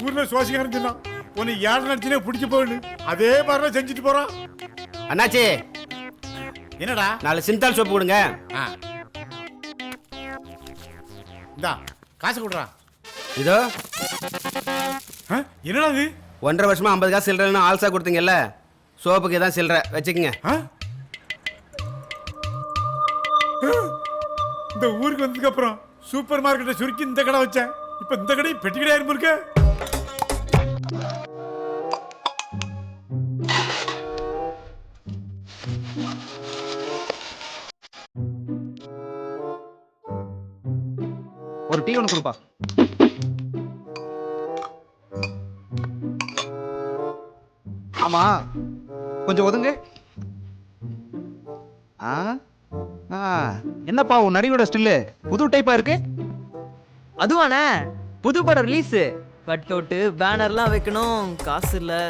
ஊர்ல சுவாசிக்காரன் சொன்னான் உன்னை யார் நினைச்சுனே பிடிச்சி போயிடு அதே மாதிரிலாம் செஞ்சுட்டு போறான். அண்ணாச்சி என்னடா 4 சிந்தால் சோப்பு கொடுங்க. இந்தா காசு கொடுறா. இதோ என்னடா இது 1.5 வருஷமா 50 காசு சில்லறன்னு ஆல்சா கொடுத்தீங்கல்ல, சோப்புக்கு தான் சில்லற வச்சுக்கோங்க. இந்த ஊருக்கு வந்ததுக்கு அப்புறம் சூப்பர் மார்க்கெட்டை சுருக்கி இந்த கடை வச்சேன். இப்ப இந்த கடை பெட்டி கடை இருக்க. ஒரு டீ ஒன்று கொடுப்பா. ஆமா கொஞ்சம் ஒதுங்க. என்னப்பா உன் நடிகோட ஸ்டில்லு புது டைப்பா இருக்கு? அதுவானே புது படம் ரிலீஸ், கட் அவுட்டு பேனர்லாம் வைக்கணும், காசு இல்லை.